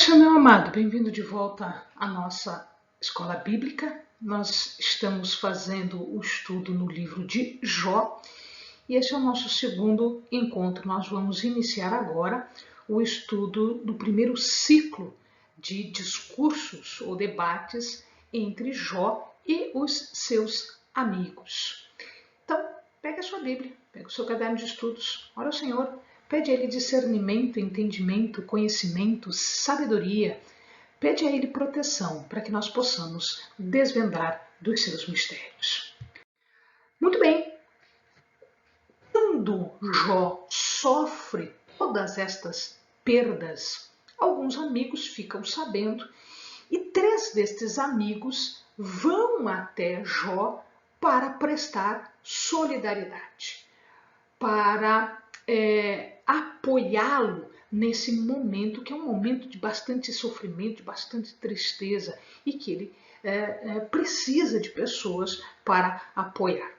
Meu amado, bem-vindo de volta à nossa escola bíblica. Nós estamos fazendo o estudo no livro de Jó e esse é o nosso segundo encontro. Nós vamos iniciar agora o estudo do primeiro ciclo de discursos ou debates entre Jó e os seus amigos. Então, pega a sua Bíblia, pega o seu caderno de estudos, ora ao Senhor, pede a Ele discernimento, entendimento, conhecimento, sabedoria. Pede a Ele proteção para que nós possamos desvendar dos seus mistérios. Muito bem. Quando Jó sofre todas estas perdas, alguns amigos ficam sabendo e 3 destes amigos vão até Jó para prestar solidariedade, para apoiá-lo nesse momento que é um momento de bastante sofrimento, de bastante tristeza e que ele precisa de pessoas para apoiar.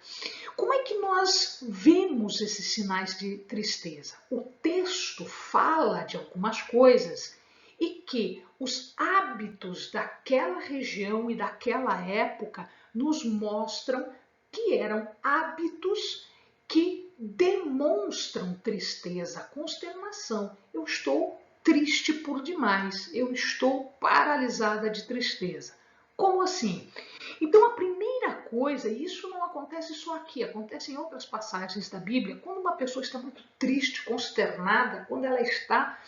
Como é que nós vemos esses sinais de tristeza? O texto fala de algumas coisas e que os hábitos daquela região e daquela época nos mostram que eram hábitos que demonstram tristeza, consternação. Eu estou triste por demais, eu estou paralisada de tristeza. Como assim? Então a primeira coisa, e isso não acontece só aqui, acontece em outras passagens da Bíblia, quando uma pessoa está muito triste, consternada, quando ela está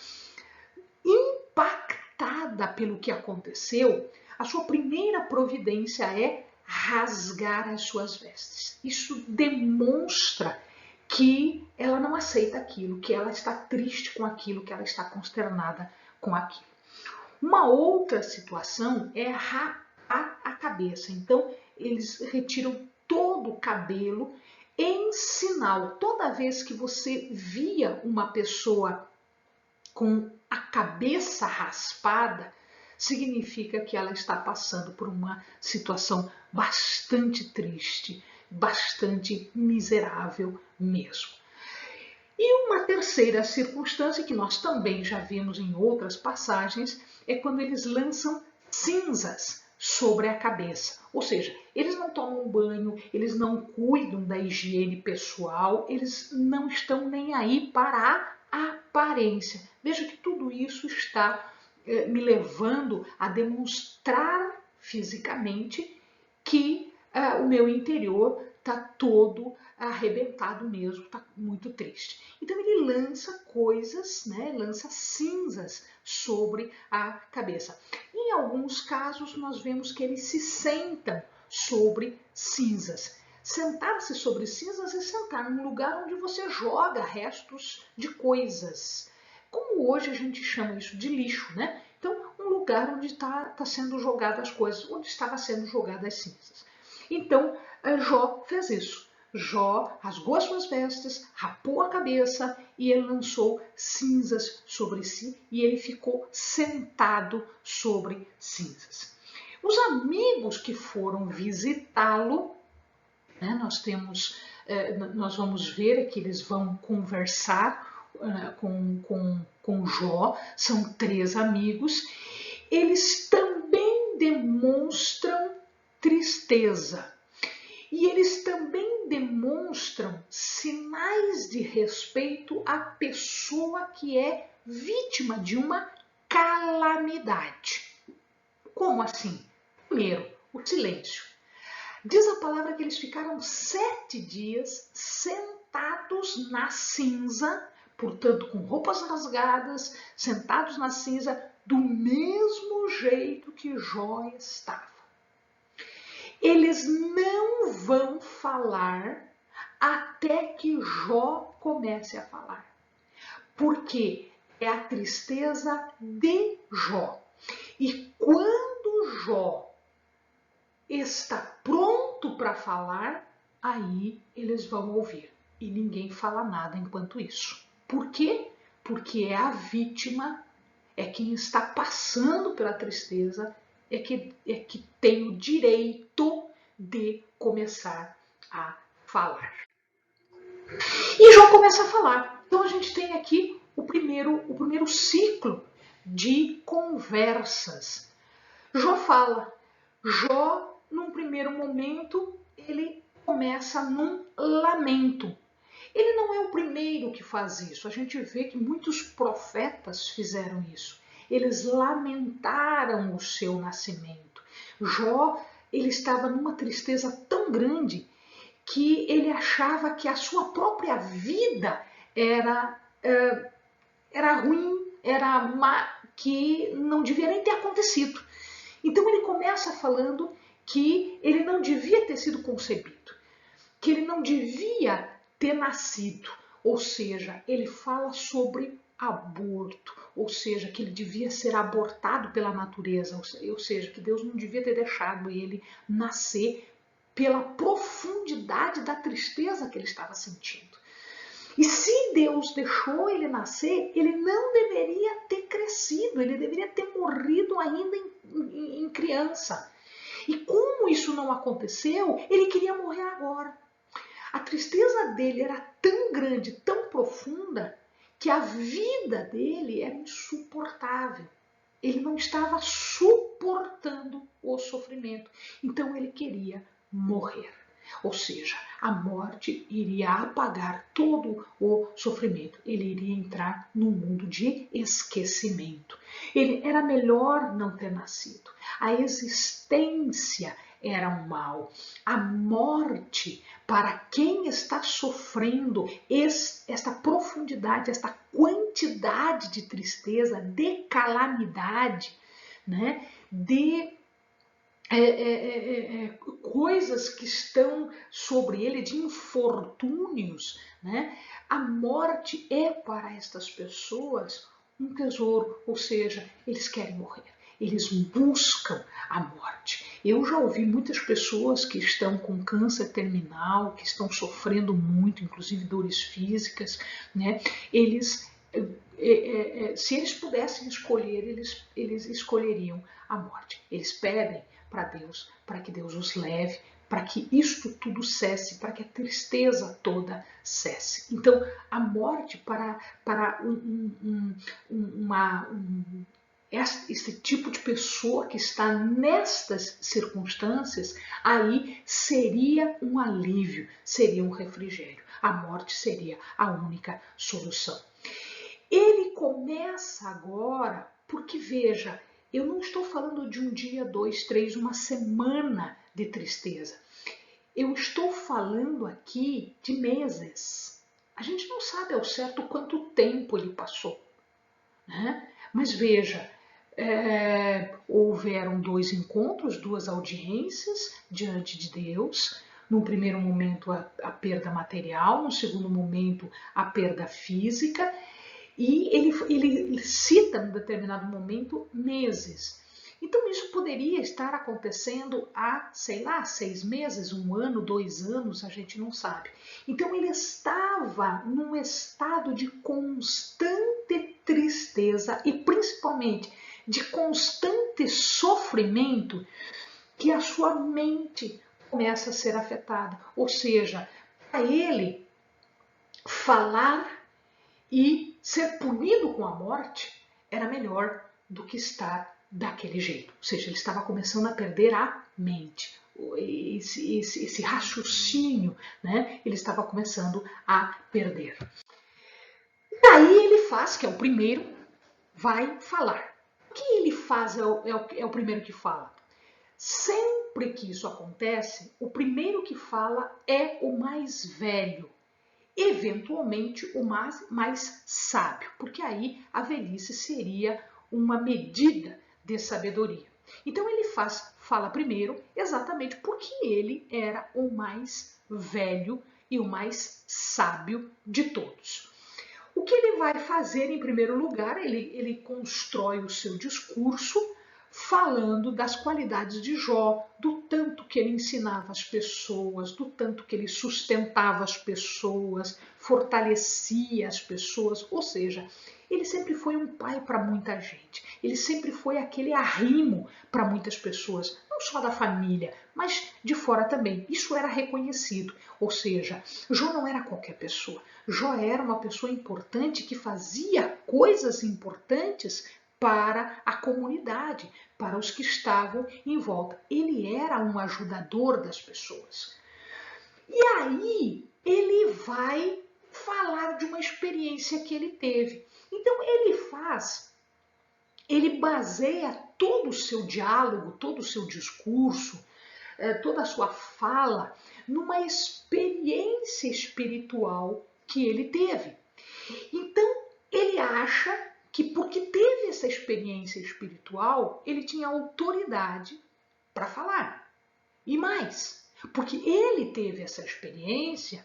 impactada pelo que aconteceu, a sua primeira providência é rasgar as suas vestes. Isso demonstra que ela não aceita aquilo, que ela está triste com aquilo, que ela está consternada com aquilo. Uma outra situação é rapar a cabeça. Então, eles retiram todo o cabelo em sinal. Toda vez que você via uma pessoa com a cabeça raspada, significa que ela está passando por uma situação bastante triste, bastante miserável mesmo. E uma terceira circunstância que nós também já vimos em outras passagens é quando eles lançam cinzas sobre a cabeça. Ou seja, eles não tomam banho, eles não cuidam da higiene pessoal, eles não estão nem aí para a aparência. Veja que tudo isso está me levando a demonstrar fisicamente que o meu interior está todo arrebentado mesmo, está muito triste. Então ele lança coisas, né, lança cinzas sobre a cabeça. Em alguns casos nós vemos que eles se sentam sobre cinzas. Sentar-se sobre cinzas é sentar num lugar onde você joga restos de coisas. Como hoje a gente chama isso de lixo, né? Então, um lugar onde está sendo jogadas as coisas, onde estava sendo jogadas as cinzas. Então, Jó fez isso. Jó rasgou as suas vestes, rapou a cabeça e ele lançou cinzas sobre si e ele ficou sentado sobre cinzas. Os amigos que foram visitá-lo, né, nós vamos ver que eles vão conversar com Jó, são 3 amigos, eles também demonstram tristeza. E eles também demonstram sinais de respeito à pessoa que é vítima de uma calamidade. Como assim? Primeiro, o silêncio. Diz a palavra que eles ficaram 7 dias sentados na cinza, portanto com roupas rasgadas, sentados na cinza, do mesmo jeito que Jó estava. Eles não vão falar até que Jó comece a falar, porque é a tristeza de Jó. E quando Jó está pronto para falar, aí eles vão ouvir. E ninguém fala nada enquanto isso. Por quê? Porque é a vítima, é quem está passando pela tristeza, é que tem o direito de começar a falar. E Jó começa a falar. Então a gente tem aqui o primeiro ciclo de conversa conversas. Jó fala. Jó, num primeiro momento, ele começa num lamento. Ele não é o primeiro que faz isso. A gente vê que muitos profetas fizeram isso. Eles lamentaram o seu nascimento. Jó, ele estava numa tristeza tão grande que ele achava que a sua própria vida era ruim, era má, que não devia nem ter acontecido. Então ele começa falando que ele não devia ter sido concebido, que ele não devia ter nascido, ou seja, ele fala sobre aborto, ou seja, que ele devia ser abortado pela natureza, ou seja, que Deus não devia ter deixado ele nascer pela profundidade da tristeza que ele estava sentindo. E se Deus deixou ele nascer, ele não deveria ter crescido, ele deveria ter morrido ainda em criança. E como isso não aconteceu, ele queria morrer agora. A tristeza dele era tão grande, tão profunda, que a vida dele era insuportável. Ele não estava suportando o sofrimento. Então ele queria morrer. Ou seja, a morte iria apagar todo o sofrimento. Ele iria entrar num mundo de esquecimento. Era melhor não ter nascido. A existência era um mal. A morte, para quem está sofrendo esta profundidade, esta quantidade de tristeza, de calamidade, né, de coisas que estão sobre ele, de infortúnios, né? A morte é para estas pessoas um tesouro, ou seja, eles querem morrer, eles buscam a morte. Eu já ouvi muitas pessoas que estão com câncer terminal, que estão sofrendo muito, inclusive dores físicas, né? Eles se eles pudessem escolher, eles escolheriam a morte. Eles pedem para Deus, para que Deus os leve, para que isto tudo cesse, para que a tristeza toda cesse. Então, a morte para esse tipo de pessoa que está nestas circunstâncias, aí seria um alívio, seria um refrigério. A morte seria a única solução. Ele começa agora, porque veja, eu não estou falando de um dia, 2, 3, uma semana de tristeza. Eu estou falando aqui de meses. A gente não sabe ao certo quanto tempo ele passou, né? Mas veja, houveram 2 encontros, 2 audiências diante de Deus. No primeiro momento a perda material, no segundo momento a perda física. E ele cita, em determinado momento, meses. Então, isso poderia estar acontecendo há, sei lá, 6 meses, 1 ano, 2 anos, a gente não sabe. Então, ele estava num estado de constante tristeza e, principalmente, de constante sofrimento, que a sua mente começa a ser afetada. Ou seja, para ele falar e ser punido com a morte era melhor do que estar daquele jeito. Ou seja, ele estava começando a perder a mente. Esse raciocínio, né? Ele estava começando a perder. Daí ele faz, que é o primeiro, vai falar. O que ele faz é o primeiro que fala. Sempre que isso acontece, o primeiro que fala é o mais velho. Eventualmente o mais sábio, porque aí a velhice seria uma medida de sabedoria. Então ele fala primeiro exatamente porque ele era o mais velho e o mais sábio de todos. O que ele vai fazer em primeiro lugar? Ele constrói o seu discurso falando das qualidades de Jó, do tanto que ele ensinava as pessoas, do tanto que ele sustentava as pessoas, fortalecia as pessoas, ou seja, ele sempre foi um pai para muita gente, ele sempre foi aquele arrimo para muitas pessoas, não só da família, mas de fora também. Isso era reconhecido, ou seja, Jó não era qualquer pessoa, Jó era uma pessoa importante que fazia coisas importantes para a comunidade, para os que estavam em volta. Ele era um ajudador das pessoas. E aí ele vai falar de uma experiência que ele teve. Então ele baseia todo o seu diálogo, todo o seu discurso, toda a sua fala numa experiência espiritual que ele teve. Então, ele acha que porque teve essa experiência espiritual, ele tinha autoridade para falar. E mais, porque ele teve essa experiência,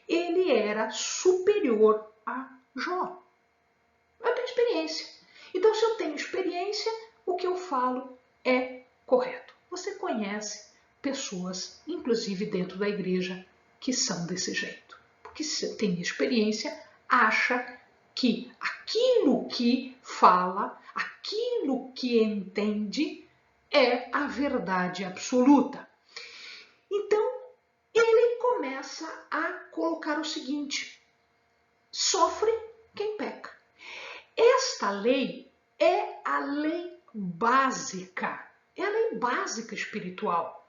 ele era superior a Jó. Eu tenho experiência. Então, se eu tenho experiência, o que eu falo é correto. Você conhece pessoas, inclusive dentro da igreja, que são desse jeito. Porque se tem experiência, acha que aquilo que fala, aquilo que entende, é a verdade absoluta. Então, ele começa a colocar o seguinte: sofre quem peca. Esta lei é a lei básica, é a lei básica espiritual.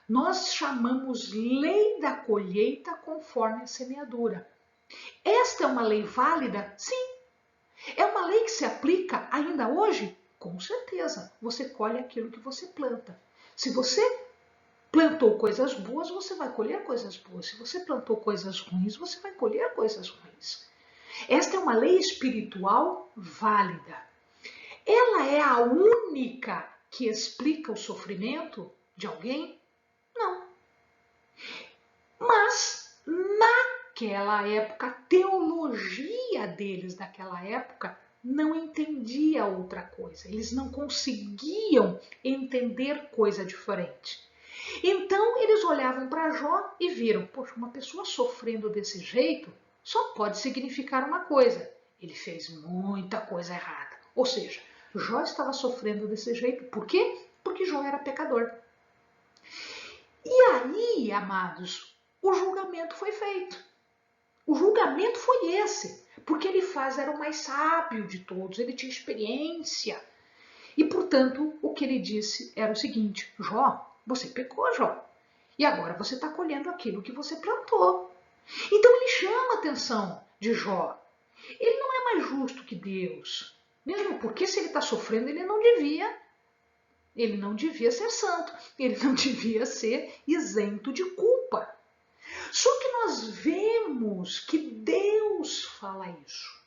Nós chamamos lei da colheita conforme a semeadura. Esta é uma lei válida? Sim. É uma lei que se aplica ainda hoje? Com certeza. Você colhe aquilo que você planta. Se você plantou coisas boas, você vai colher coisas boas. Se você plantou coisas ruins, você vai colher coisas ruins. Esta é uma lei espiritual válida. Ela é a única que explica o sofrimento de alguém? Não. Mas, naquela época, a teologia deles daquela época não entendia outra coisa. Eles não conseguiam entender coisa diferente. Então, eles olhavam para Jó e viram, poxa, uma pessoa sofrendo desse jeito só pode significar uma coisa: ele fez muita coisa errada. Ou seja, Jó estava sofrendo desse jeito. Por quê? Porque Jó era pecador. E aí, amados, o julgamento foi feito. O julgamento foi esse, porque Elifaz era o mais sábio de todos, ele tinha experiência. E, portanto, o que ele disse era o seguinte: Jó, você pecou, Jó. E agora você está colhendo aquilo que você plantou. Então ele chama a atenção de Jó. Ele não é mais justo que Deus. Mesmo porque se ele está sofrendo, ele não devia ser santo. Ele não devia ser isento de culpa. Só que nós vemos que Deus fala isso.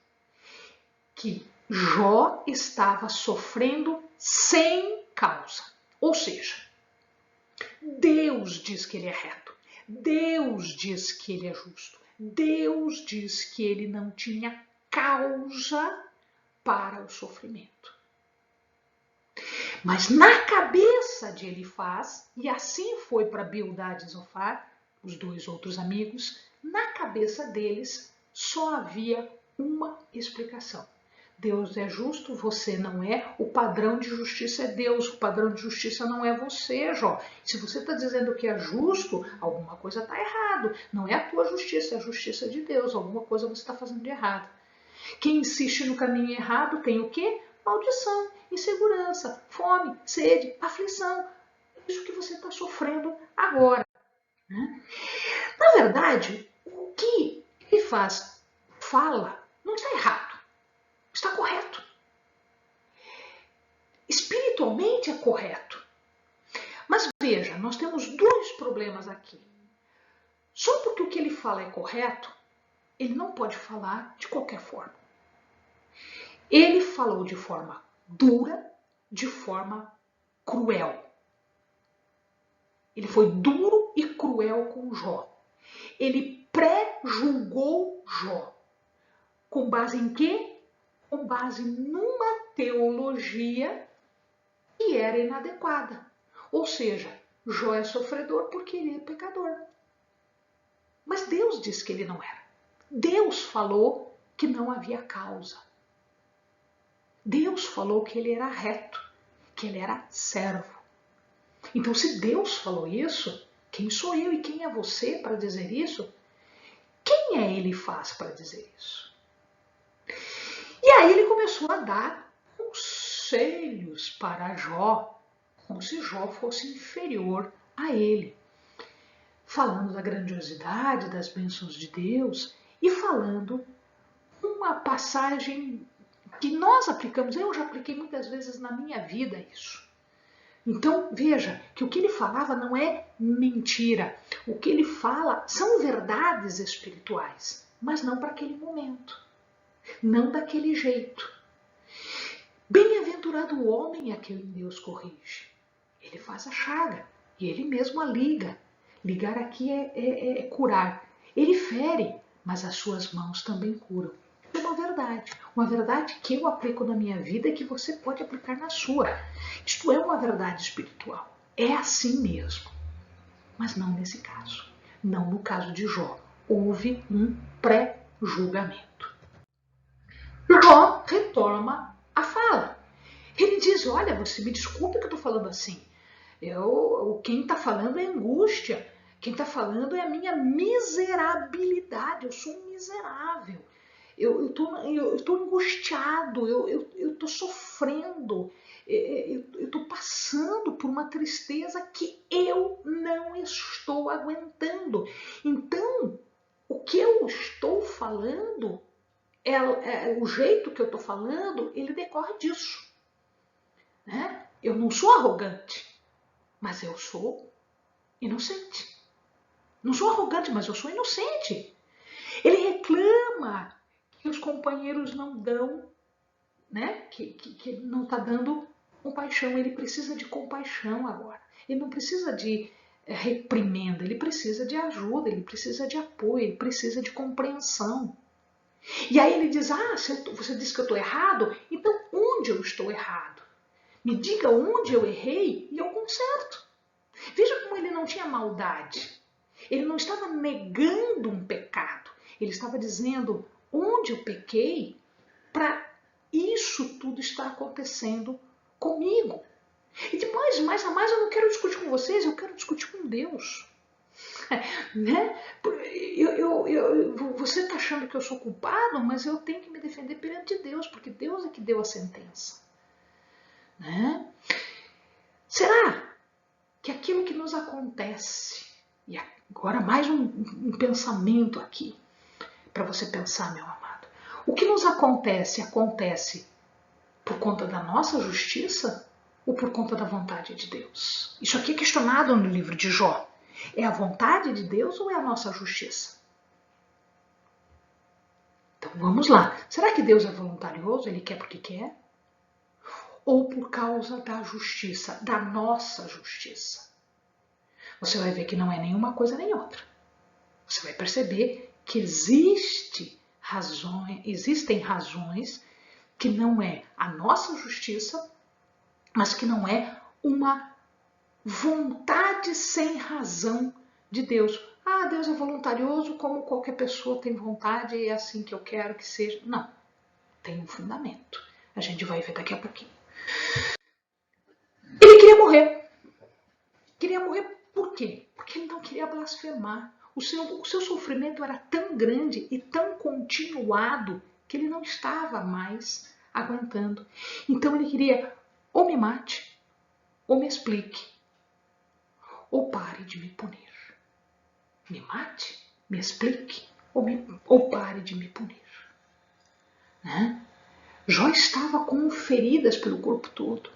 Que Jó estava sofrendo sem causa. Ou seja, Deus diz que ele é reto. Deus diz que ele é justo. Deus diz que ele não tinha causa para o sofrimento. Mas na cabeça de Elifaz, e assim foi para Bildad e Zofar, os dois outros amigos, na cabeça deles só havia uma explicação. Deus é justo, você não é. O padrão de justiça é Deus, o padrão de justiça não é você, Jó. Se você está dizendo que é justo, alguma coisa está errado. Não é a tua justiça, é a justiça de Deus. Alguma coisa você está fazendo de errado. Quem insiste no caminho errado tem o quê? Maldição, insegurança, fome, sede, aflição. É isso que você está sofrendo agora. Né? Na verdade, o que ele fala, não está errado. Está correto. Espiritualmente é correto. Mas veja, nós temos dois problemas aqui. Só porque o que ele fala é correto, ele não pode falar de qualquer forma. Ele falou de forma dura, de forma cruel. Ele foi duro e cruel com Jó. Ele pré-julgou Jó. Com base em quê? Com base numa teologia que era inadequada. Ou seja, Jó é sofredor porque ele é pecador. Mas Deus disse que ele não era. Deus falou que não havia causa. Deus falou que ele era reto, que ele era servo. Então, se Deus falou isso, quem sou eu e quem é você para dizer isso? Quem é Elifaz para dizer isso? E aí ele começou a dar uns conselhos para Jó, como se Jó fosse inferior a ele, falando da grandiosidade das bênçãos de Deus e falando uma passagem que nós aplicamos, eu já apliquei muitas vezes na minha vida isso. Então veja que o que ele falava não é mentira, o que ele fala são verdades espirituais, mas não para aquele momento, não daquele jeito. Bem-aventurado o homem a quem Deus corrige. Ele faz a chaga e ele mesmo a liga. Ligar aqui é curar. Ele fere, mas as suas mãos também curam. É uma verdade que eu aplico na minha vida e que você pode aplicar na sua. Isto é uma verdade espiritual. É assim mesmo. Mas não nesse caso. Não no caso de Jó. Houve um pré-julgamento. Jó retoma a fala. Ele diz, olha, você me desculpe que eu estou falando assim. Quem está falando é angústia. Quem está falando é a minha miserabilidade. Eu sou um miserável. Eu estou angustiado. Eu estou sofrendo. Eu estou passando por uma tristeza que eu não estou aguentando. Então, o que eu estou falando, o jeito que eu estou falando, ele decorre disso. Né? Eu não sou arrogante, mas eu sou inocente. Não sou arrogante, mas eu sou inocente. Ele reclama que os companheiros não dão, né? Que não está dando compaixão. Ele precisa de compaixão agora. Ele não precisa de reprimenda, ele precisa de ajuda, ele precisa de apoio, ele precisa de compreensão. E aí ele diz, você disse que eu estou errado, então onde eu estou errado? Me diga onde eu errei e eu conserto. Veja como ele não tinha maldade. Ele não estava negando um pecado. Ele estava dizendo onde eu pequei para isso tudo estar acontecendo comigo. E depois, mais a mais, eu não quero discutir com vocês, eu quero discutir com Deus. Né? Você está achando que eu sou culpado, mas eu tenho que me defender perante Deus, porque Deus é que deu a sentença. Né? Será que aquilo que nos acontece, e agora mais um pensamento aqui, para você pensar, meu amado, o que nos acontece por conta da nossa justiça ou por conta da vontade de Deus? Isso aqui é questionado no livro de Jó. É a vontade de Deus ou é a nossa justiça? Então vamos lá. Será que Deus é voluntarioso? Ele quer porque quer? Ou por causa da justiça, da nossa justiça? Você vai ver que não é nenhuma coisa nem outra. Você vai perceber que existem razões que não é a nossa justiça, mas que não é uma vontade sem razão de Deus. Deus é voluntarioso, como qualquer pessoa tem vontade e é assim que eu quero que seja. Não, tem um fundamento. A gente vai ver daqui a pouquinho. Ele queria morrer. Queria morrer por quê? Porque ele não queria blasfemar. O seu sofrimento era tão grande e tão continuado que ele não estava mais aguentando. Então ele queria ou me mate, ou me explique, ou pare de me punir. Me mate, me explique, ou pare de me punir. Né? Jó estava com feridas pelo corpo todo.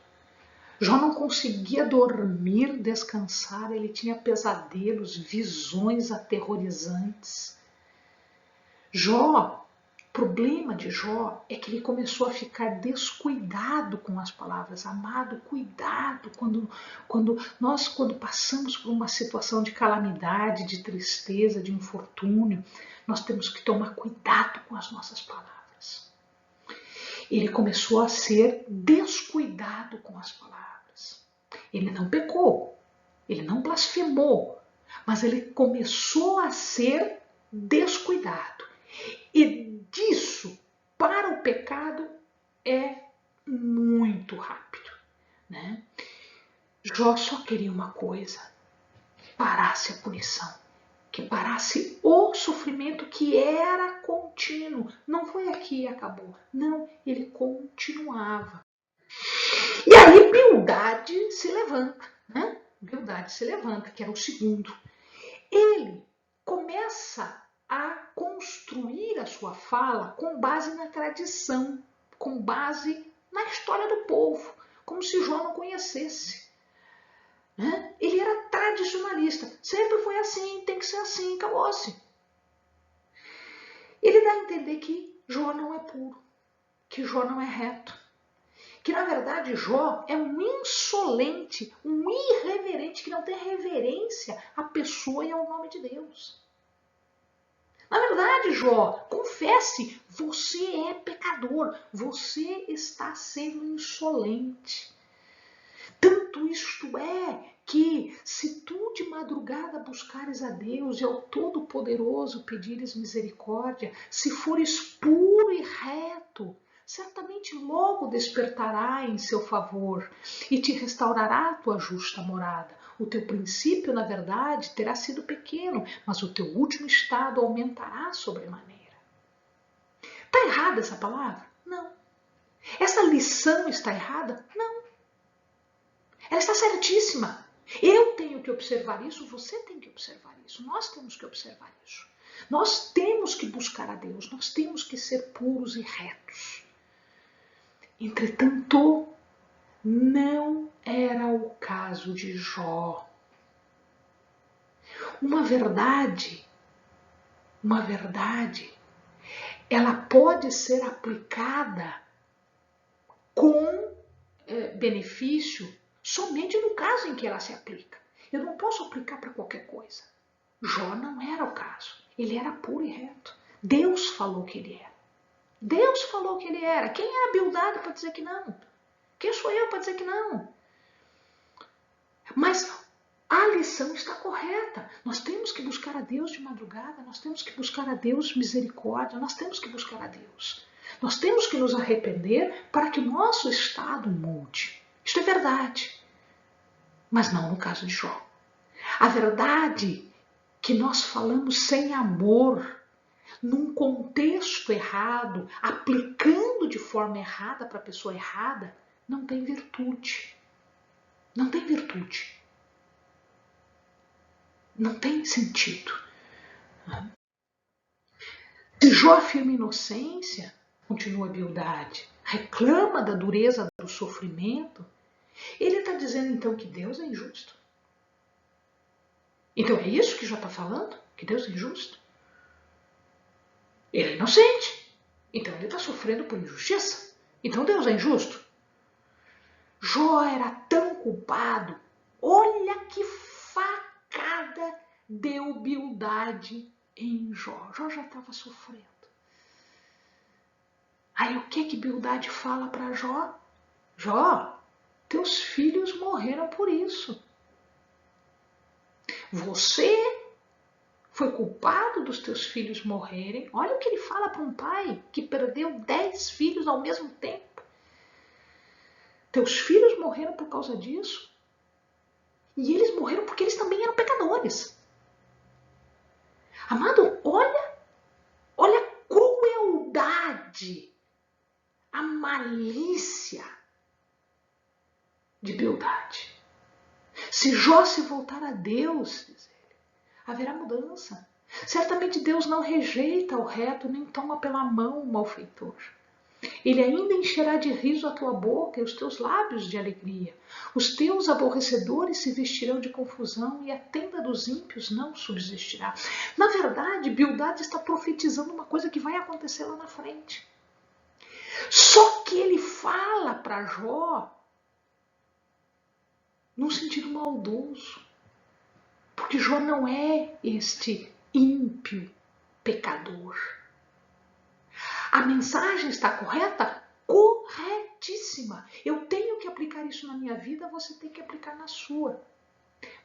Jó não conseguia dormir, descansar, ele tinha pesadelos, visões aterrorizantes. O problema de Jó é que ele começou a ficar descuidado com as palavras. Amado, cuidado quando passamos por uma situação de calamidade, de tristeza, de infortúnio, nós temos que tomar cuidado com as nossas palavras. Ele começou a ser descuidado com as palavras. Ele não pecou, ele não blasfemou, mas ele começou a ser descuidado. E disso para o pecado é muito rápido. Né? Jó só queria uma coisa, que parasse a punição, que parasse o sofrimento que era contínuo. Não foi aqui e acabou. Não, ele continuava. Aí Bildade se levanta, né? Bildade se levanta, que era o segundo. Ele começa a construir a sua fala com base na tradição, com base na história do povo, como se Jó não conhecesse. Né? Ele era tradicionalista, sempre foi assim, tem que ser assim, acabou-se. Ele dá a entender que Jó não é puro, que Jó não é reto, que na verdade Jó é um insolente, um irreverente, que não tem reverência à pessoa e ao nome de Deus. Na verdade, Jó, confesse, você é pecador, você está sendo insolente. Tanto isto é que, se tu de madrugada buscares a Deus e ao Todo-Poderoso pedires misericórdia, se fores puro e reto, certamente logo despertará em seu favor e te restaurará a tua justa morada. O teu princípio, na verdade, terá sido pequeno, mas o teu último estado aumentará sobremaneira. Está errada essa palavra? Não. Essa lição está errada? Não. Ela está certíssima. Eu tenho que observar isso, você tem que observar isso, nós temos que observar isso. Nós temos que buscar a Deus, nós temos que ser puros e retos. Entretanto, não era o caso de Jó. Uma verdade, ela pode ser aplicada com benefício somente no caso em que ela se aplica. Eu não posso aplicar para qualquer coisa. Jó não era o caso. Ele era puro e reto. Deus falou que ele era. Deus falou que ele era. Quem é a Bildade para dizer que não? Quem sou eu para dizer que não? Mas a lição está correta. Nós temos que buscar a Deus de madrugada, nós temos que buscar a Deus misericórdia, nós temos que buscar a Deus. Nós temos que nos arrepender para que o nosso estado mude. Isto é verdade. Mas não no caso de Jó. A verdade que nós falamos sem amor, num contexto errado, aplicando de forma errada para a pessoa errada, não tem virtude. Não tem virtude. Não tem sentido. Se Jó afirma inocência, continua Bildade, reclama da dureza do sofrimento, ele está dizendo então que Deus é injusto. Então é isso que Jó está falando? Que Deus é injusto? Ele é inocente. Então ele está sofrendo por injustiça. Então Deus é injusto? Jó era tão culpado. Olha que facada deu Bildade em Jó. Jó já estava sofrendo. Aí o que Bildade fala para Jó? Jó, teus filhos morreram por isso. Você foi culpado dos teus filhos morrerem. Olha o que ele fala para um pai que perdeu 10 filhos ao mesmo tempo. Teus filhos morreram por causa disso. E eles morreram porque eles também eram pecadores. Amado, olha a crueldade, a malícia de Bildade. Se Jó se voltar a Deus, diz ele, haverá mudança. Certamente Deus não rejeita o reto, nem toma pela mão o malfeitor. Ele ainda encherá de riso a tua boca e os teus lábios de alegria. Os teus aborrecedores se vestirão de confusão e a tenda dos ímpios não subsistirá. Na verdade, Bildade está profetizando uma coisa que vai acontecer lá na frente. Só que ele fala para Jó num sentido maldoso. Porque Jó não é este ímpio pecador. A mensagem está correta? Corretíssima. Eu tenho que aplicar isso na minha vida, você tem que aplicar na sua.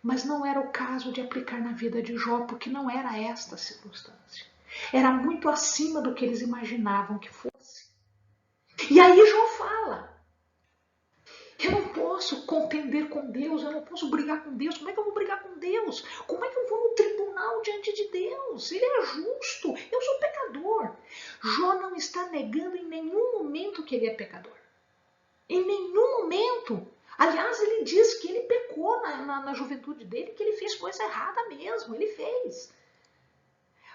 Mas não era o caso de aplicar na vida de Jó, porque não era esta a circunstância. Era muito acima do que eles imaginavam que fosse. E aí Jó fala, eu não posso contender com Deus, eu não posso brigar com Deus. Como é que eu vou brigar com Deus? Como é que eu vou no tribunal diante de Deus? Ele é justo, eu sou pecador. Jó não está negando em nenhum momento que ele é pecador. Em nenhum momento. Aliás, ele diz que ele pecou na juventude dele, que ele fez coisa errada mesmo, ele fez.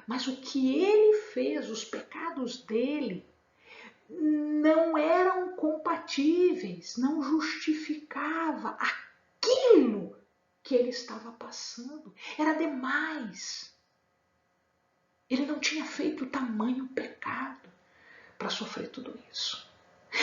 Mas o que ele fez, os pecados dele, não eram compatíveis, não justificava aquilo que ele estava passando. Era demais. Ele não tinha feito tamanho pecado para sofrer tudo isso.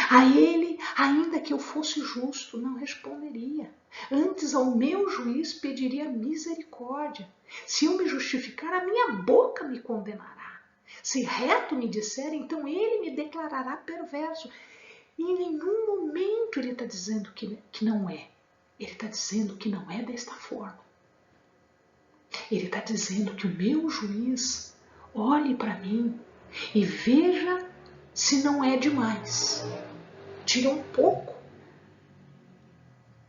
A ele, ainda que eu fosse justo, não responderia. Antes ao meu juiz pediria misericórdia. Se eu me justificar, a minha boca me condenará. Se reto me disser, então ele me declarará perverso. E em nenhum momento ele está dizendo que não é. Ele está dizendo que não é desta forma. Ele está dizendo que o meu juiz olhe para mim e veja se não é demais. Tira um pouco,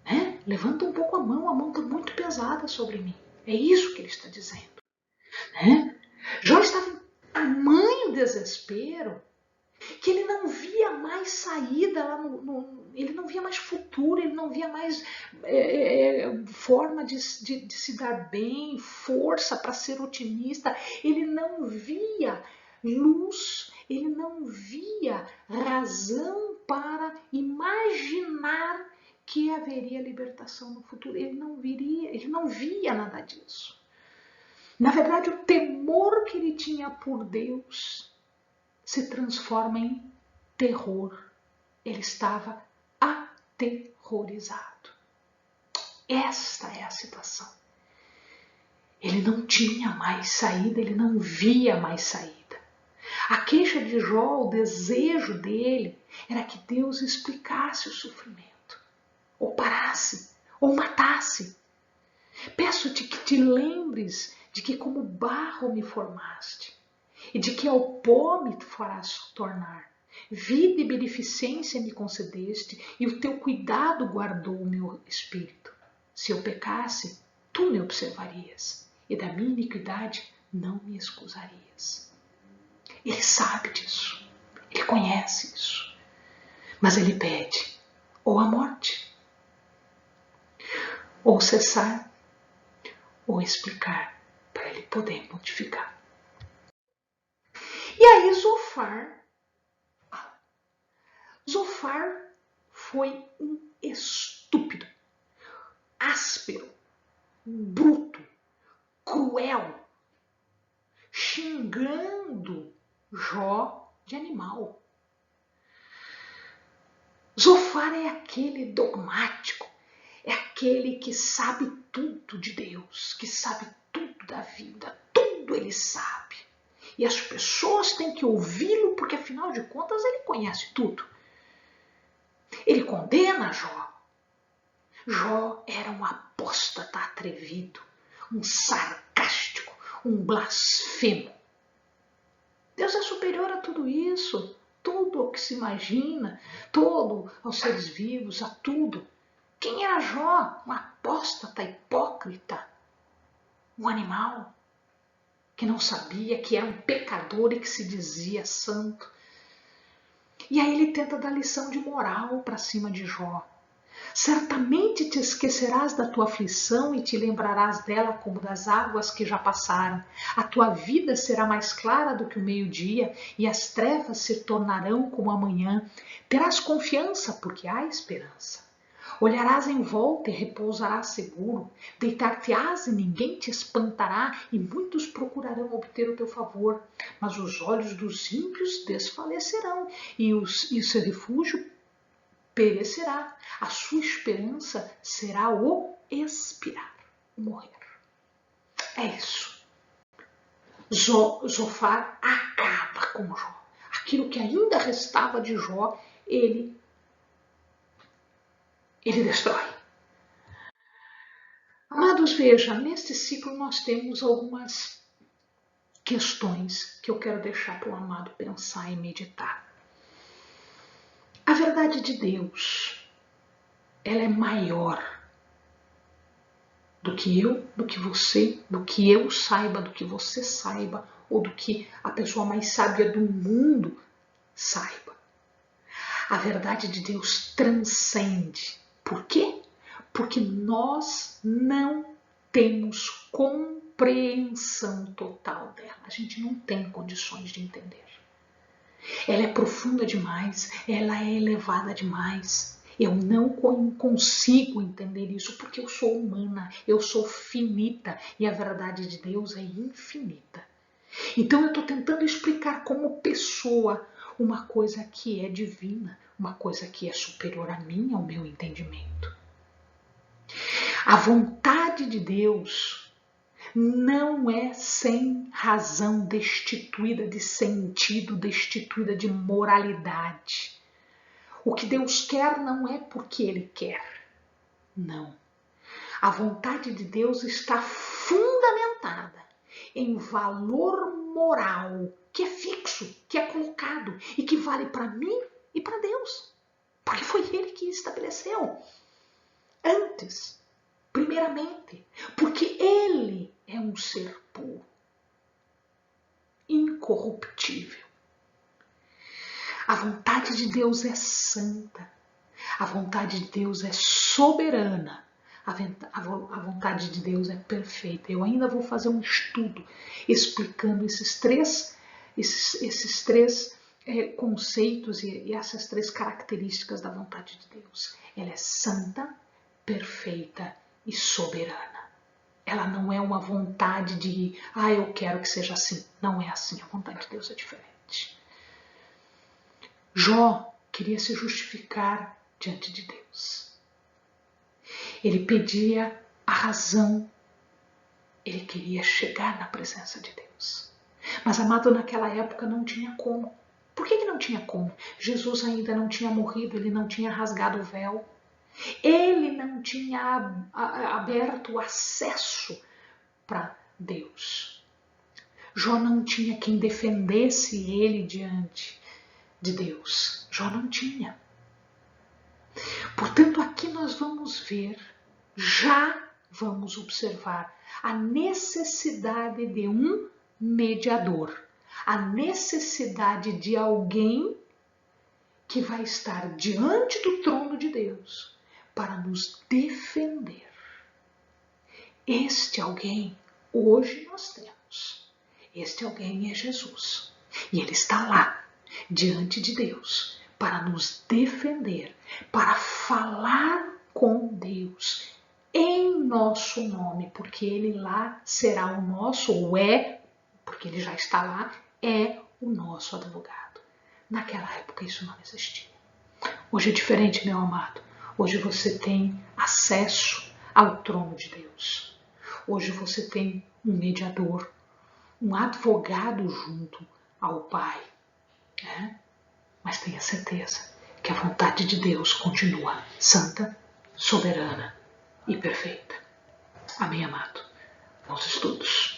né? Levanta um pouco a mão está muito pesada sobre mim. É isso que ele está dizendo. Né? Jó estava em tamanho desespero que ele não via mais saída, ele não via mais futuro, ele não via mais forma de se dar bem, força para ser otimista, ele não via luz, ele não via razão para imaginar que haveria libertação no futuro. Ele não via nada disso. Na verdade, o temor que ele tinha por Deus se transforma em terror. Ele estava aterrorizado. Esta é a situação. Ele não tinha mais saída, ele não via mais saída. A queixa de Jó, o desejo dele, era que Deus explicasse o sofrimento, ou parasse, ou matasse. Peço-te que te lembres de que como barro me formaste, e de que ao pó me farás tornar. Vida e beneficência me concedeste, e o teu cuidado guardou o meu espírito. Se eu pecasse, tu me observarias, e da minha iniquidade não me excusarias. Ele sabe disso, ele conhece isso, mas ele pede ou a morte, ou cessar, ou explicar, para ele poder modificar. E aí Zofar foi um estúpido, áspero, bruto, cruel, xingando Jó de animal. Zofar é aquele dogmático, é aquele que sabe tudo de Deus, que sabe tudo da vida, tudo ele sabe. E as pessoas têm que ouvi-lo porque, afinal de contas, ele conhece tudo. Ele condena Jó. Jó era um apóstata atrevido, um sarcástico, um blasfemo. Deus é superior a tudo isso, tudo o que se imagina, todo aos seres vivos, a tudo. Quem era Jó? Um apóstata hipócrita, um animal que não sabia que era um pecador e que se dizia santo. E aí ele tenta dar lição de moral para cima de Jó. Certamente te esquecerás da tua aflição e te lembrarás dela como das águas que já passaram. A tua vida será mais clara do que o meio-dia e as trevas se tornarão como a manhã. Terás confiança porque há esperança. Olharás em volta e repousarás seguro. Deitar-te-ás e ninguém te espantará e muitos procurarão obter o teu favor. Mas os olhos dos ímpios desfalecerão e o seu refúgio perecerá. A sua esperança será o expirar, o morrer. É isso. Zofar acaba com Jó. Aquilo que ainda restava de Jó, ele destrói. Amados, veja, neste ciclo nós temos algumas questões que eu quero deixar para o amado pensar e meditar. A verdade de Deus, ela é maior do que eu, do que você, do que eu saiba, do que você saiba, ou do que a pessoa mais sábia do mundo saiba. A verdade de Deus transcende. Por quê? porque nós não temos compreensão total dela. A gente não tem condições de entender. Ela é profunda demais, ela é elevada demais. Eu não consigo entender isso porque eu sou humana, eu sou finita e a verdade de Deus é infinita. Então eu estou tentando explicar como pessoa uma coisa que é divina, uma coisa que é superior a mim, ao meu entendimento. A vontade de Deus não é sem razão, destituída de sentido, destituída de moralidade. O que Deus quer não é porque Ele quer. Não. A vontade de Deus está fundamentada em valor moral que é fixo, que é colocado e que vale para mim e para Deus. Porque foi Ele que estabeleceu. Antes, primeiramente, porque Ele é um ser puro, incorruptível. A vontade de Deus é santa. A vontade de Deus é soberana. A vontade de Deus é perfeita. Eu ainda vou fazer um estudo explicando esses três conceitos e essas três características da vontade de Deus. Ela é santa, perfeita e soberana. Ela não é uma vontade de, eu quero que seja assim. Não é assim. A vontade de Deus é diferente. Jó queria se justificar diante de Deus. Ele pedia a razão. Ele queria chegar na presença de Deus. Mas, amado, naquela época não tinha como. Por que não tinha como? Jesus ainda não tinha morrido, ele não tinha rasgado o véu. Ele não tinha aberto o acesso para Deus. Jó não tinha quem defendesse ele diante de Deus. Jó não tinha. Portanto, aqui nós vamos ver, já vamos observar a necessidade de um mediador, a necessidade de alguém que vai estar diante do trono de Deus para nos defender. Este alguém, hoje nós temos. Este alguém é Jesus. E ele está lá, diante de Deus, para nos defender, para falar com Deus em nosso nome, porque ele lá será o nosso, ou é, porque ele já está lá, é o nosso advogado. Naquela época isso não existia. Hoje é diferente, meu amado. Hoje você tem acesso ao trono de Deus. Hoje você tem um mediador, um advogado junto ao Pai. Mas tenha certeza que a vontade de Deus continua santa, soberana e perfeita. Amém, amado? Bons estudos.